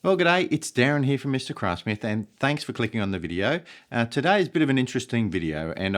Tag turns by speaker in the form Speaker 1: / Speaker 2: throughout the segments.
Speaker 1: Well, g'day, it's Darren here from Mr. Craftsmith, and thanks for clicking on the video. Today is a bit of an interesting video, and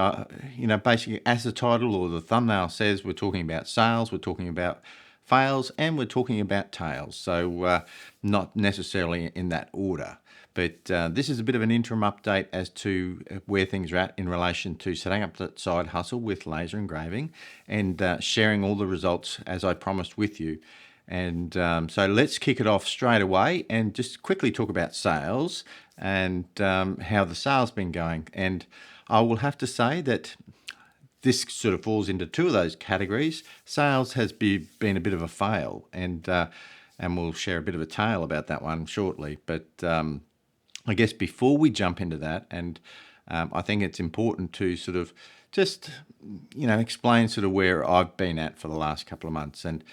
Speaker 1: basically, as the title or the thumbnail says, we're talking about sales, we're talking about fails, and we're talking about tails. So, not necessarily in that order, but this is a bit of an interim update as to where things are at in relation to setting up that side hustle with laser engraving and sharing all the results as I promised with you. And so let's kick it off straight away and just quickly talk about sales and how the sales been going. And I will have to say that this sort of falls into two of those categories. Sales has been a bit of a fail, and we'll share a bit of a tale about that one shortly. But I guess before we jump into that, and I think it's important to sort of just explain sort of where I've been at for the last couple of months. And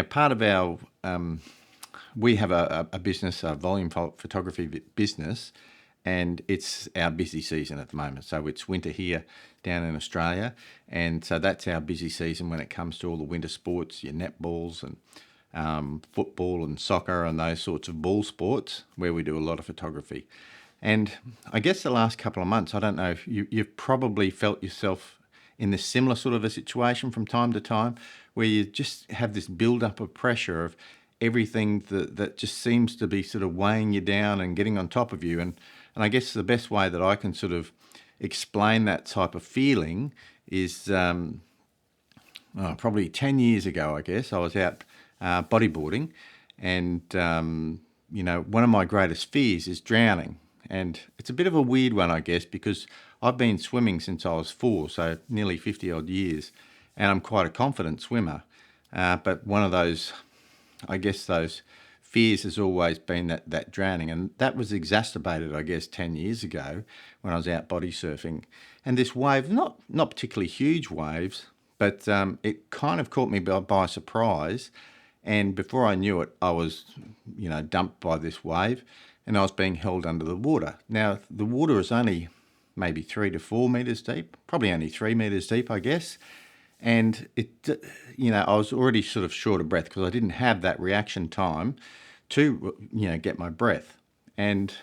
Speaker 1: part of our, we have a business, a volume photography business, and it's our busy season at the moment. So it's winter here down in Australia, and so that's our busy season when it comes to all the winter sports, your netballs and football and soccer and those sorts of ball sports where we do a lot of photography. And I guess the last couple of months, I don't know if you've probably felt yourself in this similar sort of a situation from time to time, where you just have this build-up of pressure of everything that just seems to be sort of weighing you down and getting on top of you. And I guess the best way that I can sort of explain that type of feeling is probably 10 years ago, I guess, I was out bodyboarding, and, one of my greatest fears is drowning. And it's a bit of a weird one, I guess, because I've been swimming since I was 4, so nearly 50 odd years, and I'm quite a confident swimmer. But one of those, I guess, those fears has always been that drowning, and that was exacerbated, I guess, 10 years ago when I was out body surfing. And this wave, not particularly huge waves, but it kind of caught me by surprise. And before I knew it, I was, dumped by this wave, and I was being held under the water. Now, the water is only maybe 3 to 4 meters deep, probably only 3 meters deep, I guess. And I was already sort of short of breath because I didn't have that reaction time to, get my breath. And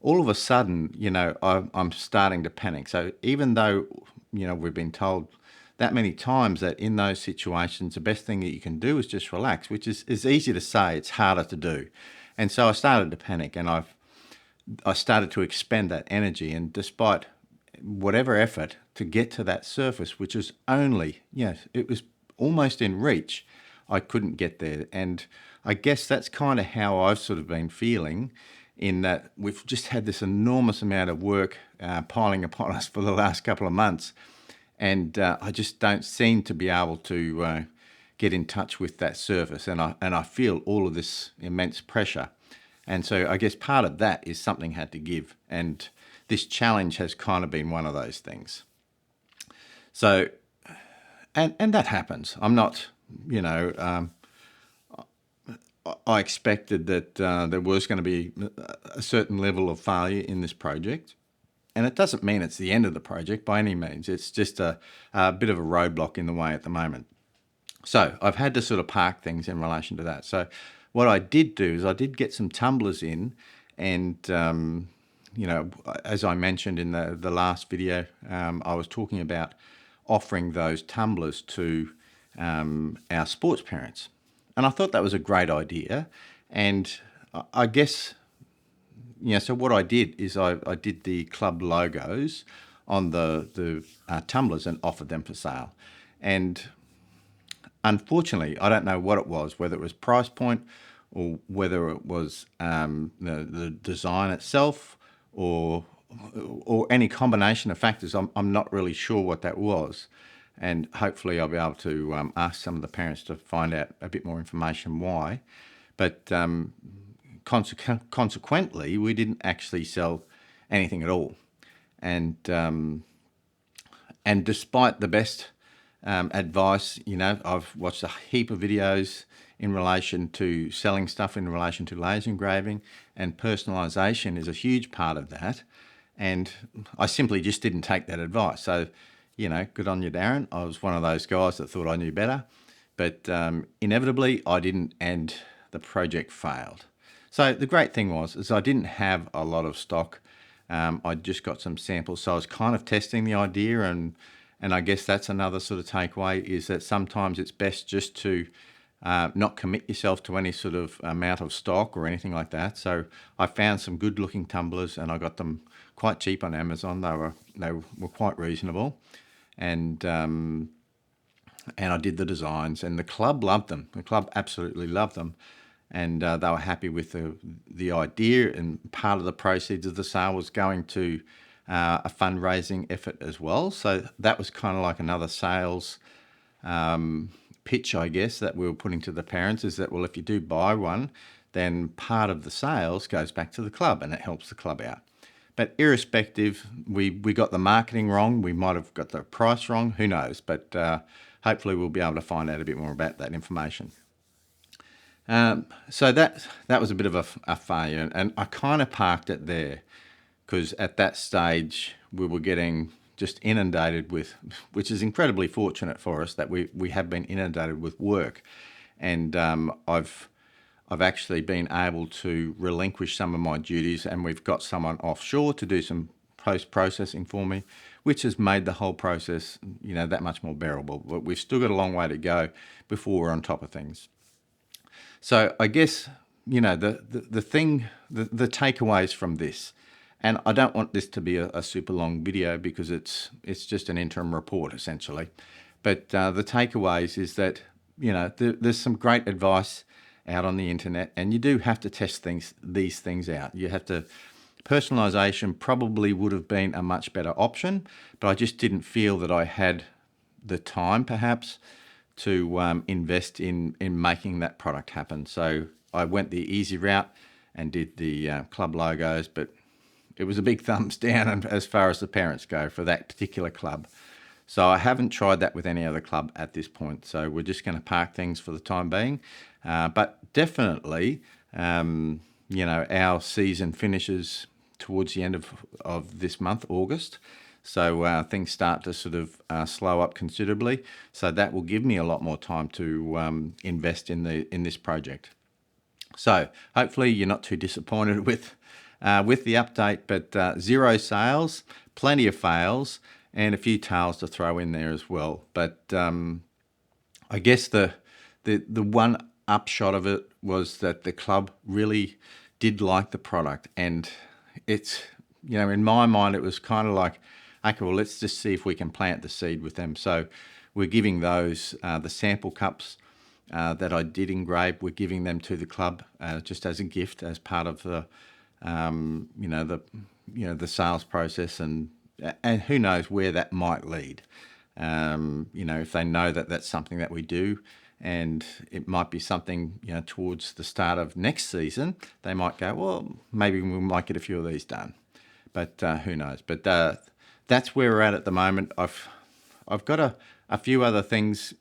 Speaker 1: all of a sudden, I'm starting to panic. So even though, we've been told that many times that in those situations, the best thing that you can do is just relax, which is easy to say, it's harder to do. And so I started to panic, and I started to expend that energy. And despite whatever effort to get to that surface, which was only, it was almost in reach, I couldn't get there. And I guess that's kind of how I've sort of been feeling, in that we've just had this enormous amount of work piling upon us for the last couple of months. And I just don't seem to be able to get in touch with that surface. And I feel all of this immense pressure. And so I guess part of that is something had to give. And this challenge has kind of been one of those things. So, and that happens. I'm not, I expected that there was going to be a certain level of failure in this project. And it doesn't mean it's the end of the project by any means. It's just a bit of a roadblock in the way at the moment. So I've had to sort of park things in relation to that. So what I did do is I did get some tumblers in, and, as I mentioned in the last video, I was talking about offering those tumblers to our sports parents. And I thought that was a great idea. And I guess, so what I did is I did the club logos on the tumblers and offered them for sale. And unfortunately, I don't know what it was, whether it was price point or whether it was the design itself or any combination of factors. I'm not really sure what that was. And hopefully I'll be able to ask some of the parents to find out a bit more information why. But consequently, we didn't actually sell anything at all. And despite the best advice, I've watched a heap of videos in relation to selling stuff in relation to laser engraving, and personalisation is a huge part of that. And I simply just didn't take that advice. So, good on you, Darren. I was one of those guys that thought I knew better. But inevitably, I didn't, and the project failed. So the great thing is I didn't have a lot of stock. I just got some samples, so I was kind of testing the idea, and I guess that's another sort of takeaway, is that sometimes it's best just to not commit yourself to any sort of amount of stock or anything like that. So I found some good looking tumblers, and I got them quite cheap on Amazon. They were quite reasonable, and I did the designs, and the club loved them. The club absolutely loved them, and they were happy with the idea. And part of the proceeds of the sale was going to a fundraising effort as well. So that was kind of like another sales pitch, I guess, that we were putting to the parents, is that, well, if you do buy one, then part of the sales goes back to the club, and it helps the club out. But irrespective, we got the marketing wrong. We might have got the price wrong. Who knows? But hopefully we'll be able to find out a bit more about that information. So that was a bit of a failure, and I kind of parked it there, because at that stage we were getting just inundated with, which is incredibly fortunate for us, that we have been inundated with work, and I've actually been able to relinquish some of my duties, and we've got someone offshore to do some post-processing for me, which has made the whole process, that much more bearable. But we've still got a long way to go before we're on top of things. So I guess, the takeaways from this, and I don't want this to be a super long video, because it's just an interim report essentially. But the takeaways is that, there's some great advice out on the internet, and you do have to test these things out. You have to. Personalization probably would have been a much better option, but I just didn't feel that I had the time, perhaps, to invest in making that product happen. So I went the easy route and did the club logos, but it was a big thumbs down as far as the parents go for that particular club. So I haven't tried that with any other club at this point. So we're just going to park things for the time being. But definitely, our season finishes towards the end of this month, August. So things start to sort of slow up considerably. So that will give me a lot more time to invest in this project. So hopefully you're not too disappointed with the update, but 0 sales, plenty of fails, and a few tails to throw in there as well. But I guess the one upshot of it was that the club really did like the product, and it's, in my mind, it was kind of like, okay, well, let's just see if we can plant the seed with them. So we're giving those, the sample cups that I did engrave, we're giving them to the club just as a gift, as part of the, the sales process, and who knows where that might lead. If they know that that's something that we do, and it might be something, towards the start of next season, they might go, well, maybe we might get a few of these done. But who knows? But that's where we're at the moment. I've got a few other things,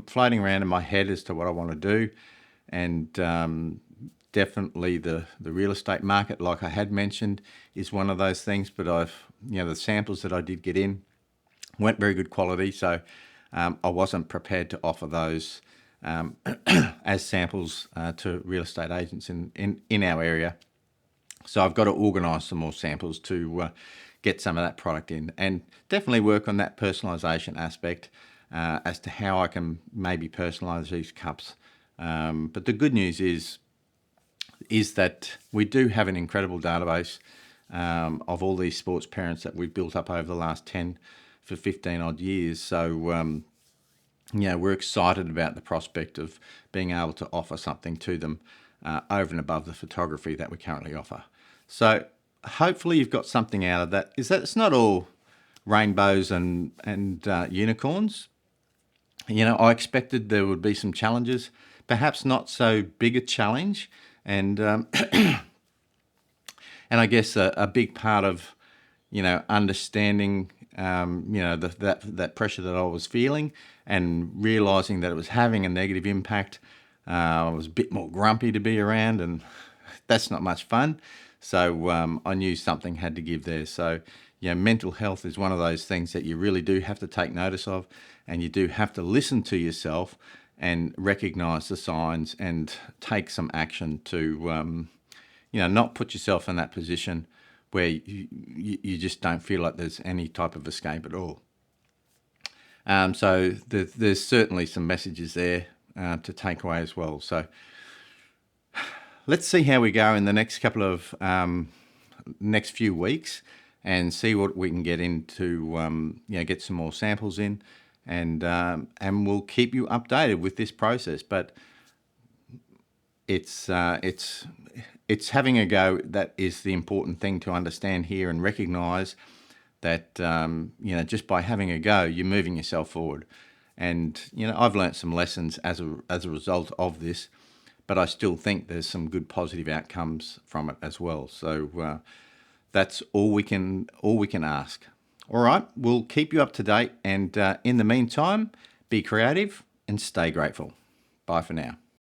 Speaker 1: floating around in my head as to what I want to do, and definitely the real estate market, like I had mentioned, is one of those things. But the samples that I did get in weren't very good quality, so I wasn't prepared to offer those as samples to real estate agents in our area. So I've got to organise some more samples to get some of that product in, and definitely work on that personalisation aspect as to how I can maybe personalise these cups. But the good news is that we do have an incredible database of all these sports parents that we've built up over the last 10 for 15 odd years. So, we're excited about the prospect of being able to offer something to them over and above the photography that we currently offer. So hopefully you've got something out of that. Is that it's not all rainbows and unicorns. I expected there would be some challenges, perhaps not so big a challenge. And and I guess a big part of, understanding, that pressure that I was feeling, and realising that it was having a negative impact. I was a bit more grumpy to be around, and that's not much fun. So I knew something had to give there. So, mental health is one of those things that you really do have to take notice of, and you do have to listen to yourself and recognise the signs and take some action to not put yourself in that position where you just don't feel like there's any type of escape at all. So there's certainly some messages there to take away as well. So let's see how we go in the next couple of next few weeks, and see what we can get into. Get some more samples in, and we'll keep you updated with this process. But it's having a go that is the important thing to understand here, and recognise that just by having a go, you're moving yourself forward. And I've learnt some lessons as a result of this, but I still think there's some good positive outcomes from it as well. So that's all we can ask. All right, we'll keep you up to date, and in the meantime, be creative and stay grateful. Bye for now.